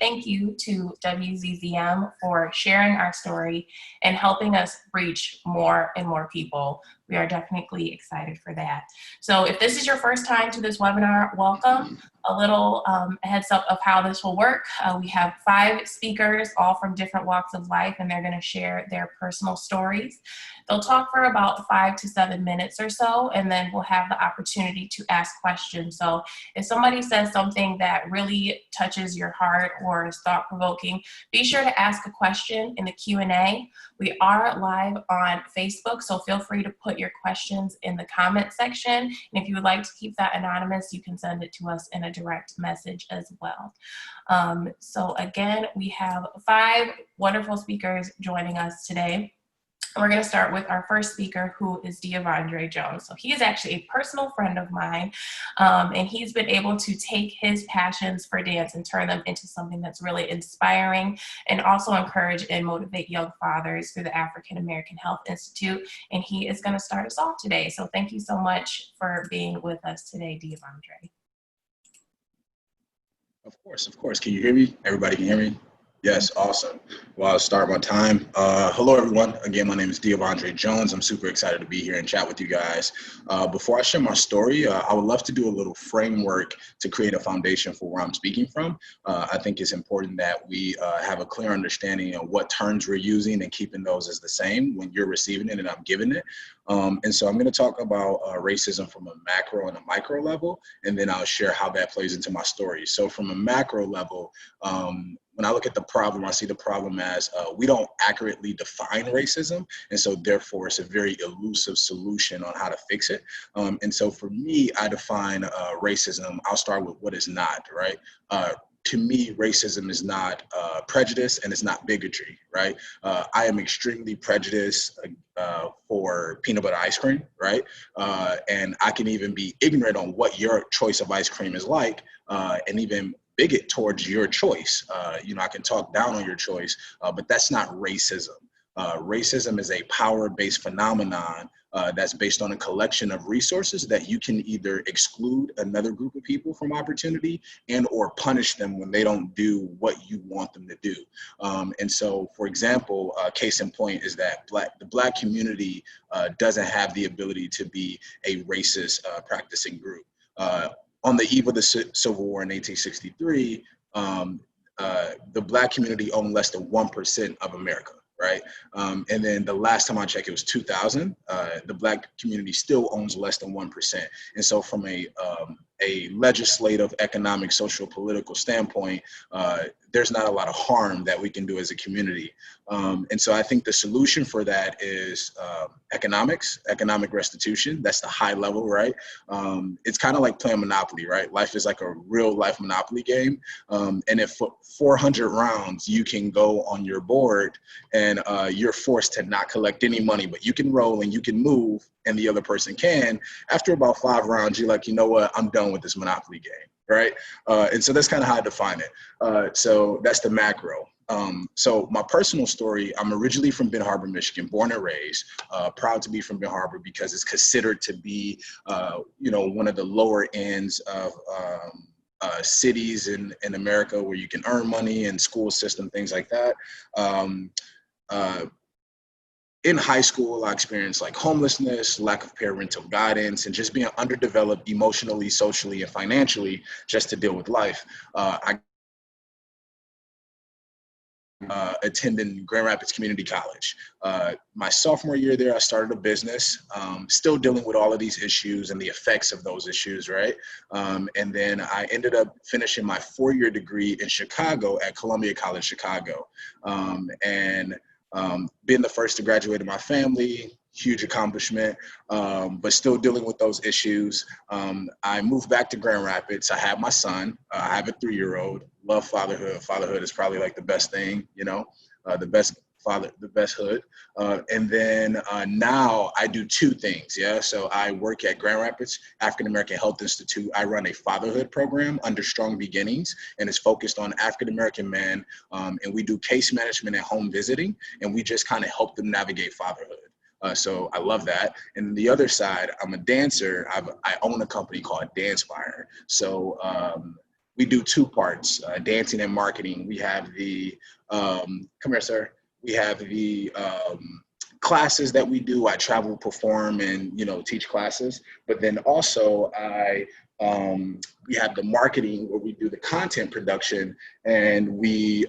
thank you to WZZM for sharing our story and helping us reach more and more people. We are definitely excited for that. So if this is your first time to this webinar, welcome. A little heads up of how this will work. We have 5 speakers, all from different walks of life, and they're going to share their personal stories. They'll talk for about 5 to 7 minutes or so, and then we'll have the opportunity to ask questions. So if somebody says something that really touches your heart or is thought-provoking, be sure to ask a question in the Q&A. We are live on Facebook, so feel free to put your questions in the comment section. And if you would like to keep that anonymous, you can send it to us in a direct message as well. So again, we have 5 wonderful speakers joining us today. We're going to start with our first speaker, who is Deavondre Jones. So he is actually a personal friend of mine, and he's been able to take his passions for dance and turn them into something that's really inspiring and also encourage and motivate young fathers through the African American Health Institute. And he is going to start us off today. So thank you so much for being with us today, Deavondre. Of course. Can you hear me? Everybody can hear me? Yes, awesome. Well, I'll start my time. Hello, everyone. Again, my name is Deavondre Jones. I'm super excited to be here and chat with you guys. Before I share my story, I would love to do a little framework to create a foundation for where I'm speaking from. I think it's important that we have a clear understanding of what terms we're using and keeping those as the same when you're receiving it and I'm giving it. And so I'm going to talk about racism from a macro and a micro level, and then I'll share how that plays into my story. So from a macro level, when I look at the problem, I see the problem as we don't accurately define racism. And so therefore, it's a very elusive solution on how to fix it. And so for me, I define racism. I'll start with what is not, right? To me, racism is not prejudice and it's not bigotry, right? I am extremely prejudiced for peanut butter ice cream, right? And I can even be ignorant on what your choice of ice cream is like, and even bigot towards your choice. I can talk down on your choice, but that's not racism. Racism is a power-based phenomenon that's based on a collection of resources that you can either exclude another group of people from opportunity and or punish them when they don't do what you want them to do. And so, for example, case in point is that the Black community doesn't have the ability to be a racist practicing group. On the eve of the Civil War in 1863, the Black community owned less than 1% of America, right? And then the last time I checked, it was 2000. The Black community still owns less than 1%. And so from a legislative, economic, social, political standpoint, there's not a lot of harm that we can do as a community. And so I think the solution for that is economic restitution. That's the high level, right? It's kind of like playing Monopoly, right? Life is like a real life Monopoly game. And if for 400 rounds, you can go on your board and you're forced to not collect any money, but you can roll and you can move and the other person can. After about 5 rounds, you're like, you know what? I'm done with this Monopoly game. Right? And so that's kind of how I define it. So that's the macro. So my personal story, I'm originally from Benton Harbor, Michigan, born and raised, proud to be from Benton Harbor because it's considered to be, one of the lower ends of cities in America where you can earn money and school system, things like that. In high school, I experienced like homelessness, lack of parental guidance, and just being underdeveloped emotionally, socially, and financially just to deal with life. I attended Grand Rapids Community College. My sophomore year there, I started a business, still dealing with all of these issues and the effects of those issues, right? And then I ended up finishing my 4-year degree in Chicago at Columbia College, Chicago. Being the first to graduate in my family, huge accomplishment, but still dealing with those issues. I moved back to Grand Rapids. I have my son. I have a 3-year-old. Love fatherhood. Fatherhood is probably like the best thing, the best hood. And then now I do 2 things. Yeah. So I work at Grand Rapids African American Health Institute. I run a fatherhood program under Strong Beginnings, and it's focused on African American men. And we do case management and home visiting, and we just kind of help them navigate fatherhood. So I love that. And the other side, I'm a dancer. I own a company called Dance Fire. So we do two parts, dancing and marketing. We have the, come here, sir. We have the classes that we do. I travel, perform, and, teach classes. But then also we have the marketing where we do the content production and we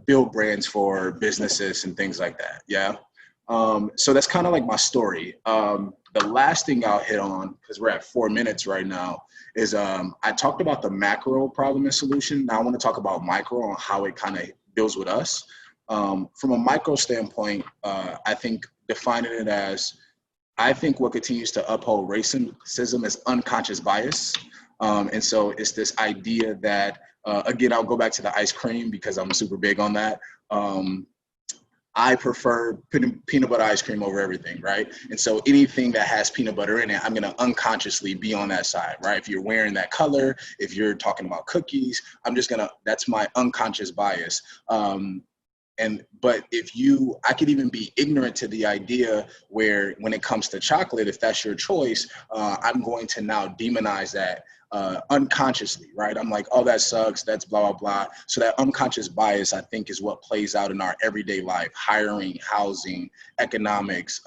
build brands for businesses and things like that. Yeah. So that's kind of like my story. The last thing I'll hit on, because we're at 4 minutes right now, is I talked about the macro problem and solution. Now I want to talk about micro and how it kind of deals with us. From a micro standpoint, I think defining it as, I think what continues to uphold racism is unconscious bias. And so it's this idea that, again, I'll go back to the ice cream because I'm super big on that. I prefer peanut butter ice cream over everything, right? And so anything that has peanut butter in it, I'm gonna unconsciously be on that side, right? If you're wearing that color, if you're talking about cookies, that's my unconscious bias. But I could even be ignorant to the idea where when it comes to chocolate, if that's your choice, I'm going to now demonize that unconsciously, right? I'm like, oh, that sucks, that's blah, blah, blah. So that unconscious bias, I think, is what plays out in our everyday life, hiring, housing, economics,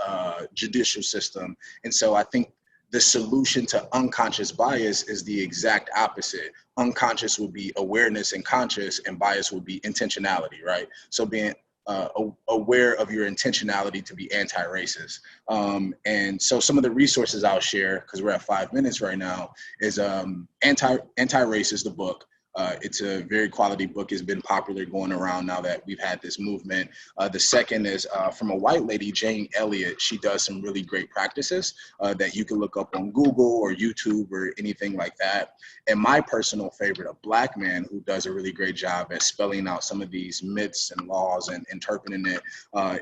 judicial system. And so I think the solution to unconscious bias is the exact opposite. Unconscious would be awareness and conscious, and bias would be intentionality, right? So being aware of your intentionality to be anti-racist. And so some of the resources I'll share, because we're at 5 minutes right now, is Anti-Racist, the book. It's a very quality book. It's been popular going around now that we've had this movement. The second is from a white lady, Jane Elliott. She does some really great practices that you can look up on Google or YouTube or anything like that. And my personal favorite, a Black man who does a really great job at spelling out some of these myths and laws and interpreting it,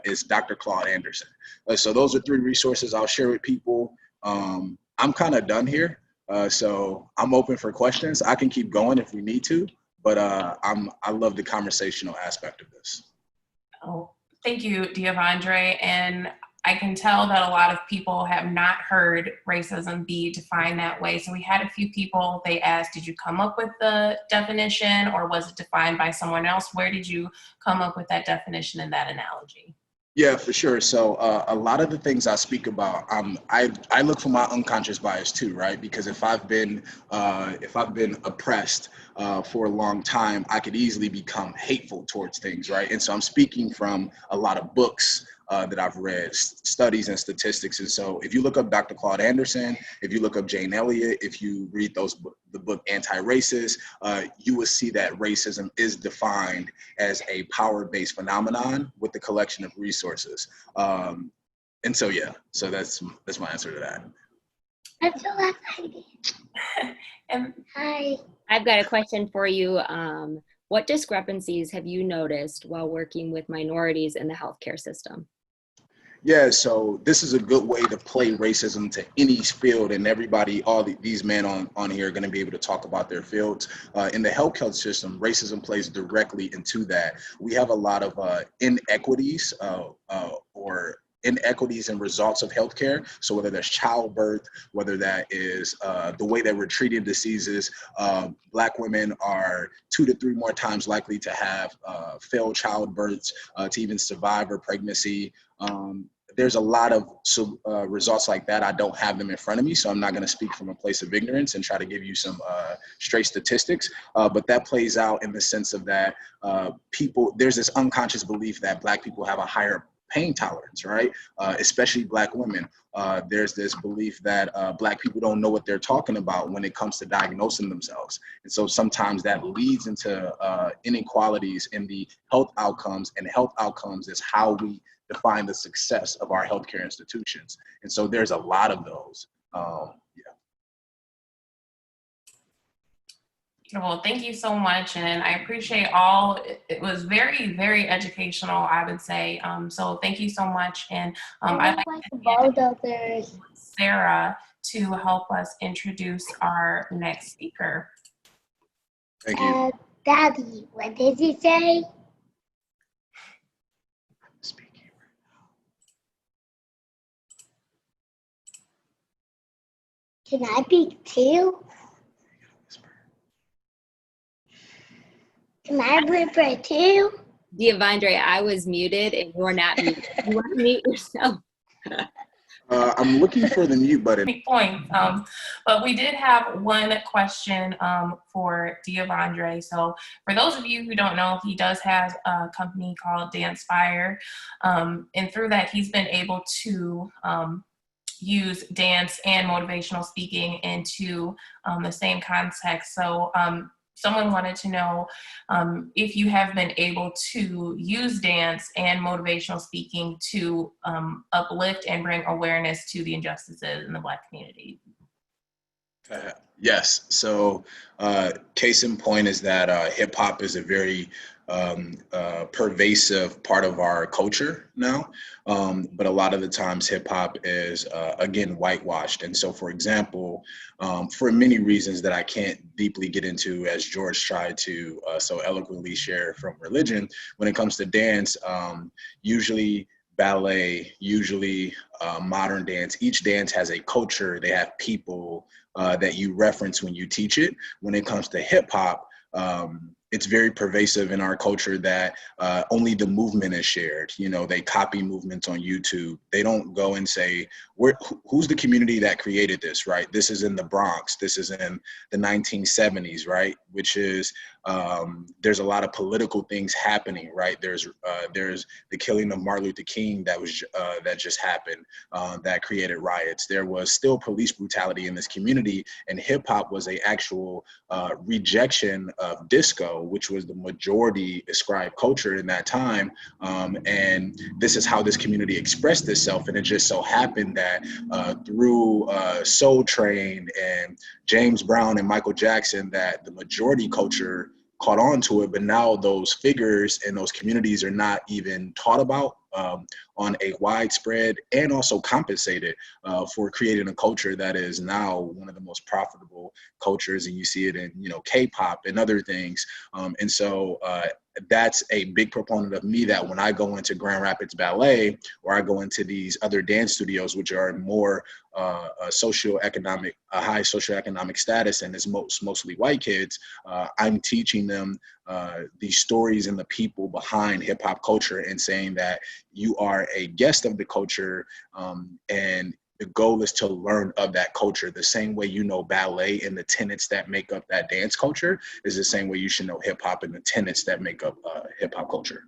is Dr. Claude Anderson. So those are 3 resources I'll share with people. I'm kind of done here. So I'm open for questions. I can keep going if we need to, but I love the conversational aspect of this. Oh, thank you, Deavondre. And I can tell that a lot of people have not heard racism be defined that way. So we had a few people, they asked, did you come up with the definition or was it defined by someone else? Where did you come up with that definition and that analogy? Yeah, for sure. So a lot of the things I speak about, I look for my unconscious bias too, right? Because if I've been oppressed for a long time, I could easily become hateful towards things, right? And so I'm speaking from a lot of books that I've read, studies and statistics. And so if you look up Dr. Claude Anderson, if you look up Jane Elliott, if you read the book Anti-Racist, you will see that racism is defined as a power-based phenomenon with the collection of resources. And so, yeah, so that's my answer to that. That's the last idea. And Hi. I've got a question for you. What discrepancies have you noticed while working with minorities in the healthcare system? Yeah, so this is a good way to play racism to any field, and everybody, these men on here are going to be able to talk about their fields. In the healthcare system, racism plays directly into that. We have a lot of inequities or inequities in results of healthcare. So whether that's childbirth, whether that is the way that we're treating diseases, Black women are 2 to 3 more times likely to have failed childbirths, to even survive a pregnancy. There's a lot of results like that. I don't have them in front of me, so I'm not going to speak from a place of ignorance and try to give you some straight statistics. But that plays out in the sense of that there's this unconscious belief that Black people have a higher pain tolerance, right? Especially Black women. There's this belief that Black people don't know what they're talking about when it comes to diagnosing themselves. And so sometimes that leads into inequalities in the health outcomes, and health outcomes is how we define the success of our healthcare institutions. And so there's a lot of those. well, thank you so much. And I appreciate all. It was very, very educational, I would say. So thank you so much. And I'd like to get Sarah to help us introduce our next speaker. Thank you. Daddy, what did you say? Can I speak too? Can I whisper too? Deavondre, I was muted and you're not muted. You want to mute yourself? I'm looking for the mute button. Point. But we did have one question for Deavondre. So for those of you who don't know, he does have a company called Dancepire. And through that, he's been able to use dance and motivational speaking into the same context. So someone wanted to know if you have been able to use dance and motivational speaking to uplift and bring awareness to the injustices in the Black community. Yes. So, case in point is that hip hop is a very pervasive part of our culture now. But a lot of the times hip hop is, again, whitewashed. And so, for example, for many reasons that I can't deeply get into, as George tried to so eloquently share from religion, when it comes to dance, usually ballet, usually modern dance, each dance has a culture. They have people that you reference when you teach it. When it comes to hip hop, it's very pervasive in our culture that only the movement is shared. You know, they copy movements on YouTube. They don't go and say, who's the community that created this, right? This is in the Bronx. This is in the 1970s, right? Which is, there's a lot of political things happening, right? There's the killing of Martin Luther King that just happened, that created riots. There was still police brutality in this community, and hip hop was a actual rejection of disco, which was the majority ascribed culture in that time. And this is how this community expressed itself. And it just so happened that through Soul Train and James Brown and Michael Jackson, that the majority culture caught on to it. But now those figures and those communities are not even taught about on a widespread, and also compensated for creating a culture that is now one of the most profitable cultures. And you see it in, you know, K-pop and other things. And so that's a big proponent of me, that when I go into Grand Rapids Ballet, or I go into these other dance studios, which are more high socioeconomic status, and it's mostly white kids, I'm teaching them the stories and the people behind hip hop culture, and saying that you are a guest of the culture, and the goal is to learn of that culture. The same way you know ballet and the tenets that make up that dance culture is the same way you should know hip hop and the tenets that make up hip hop culture.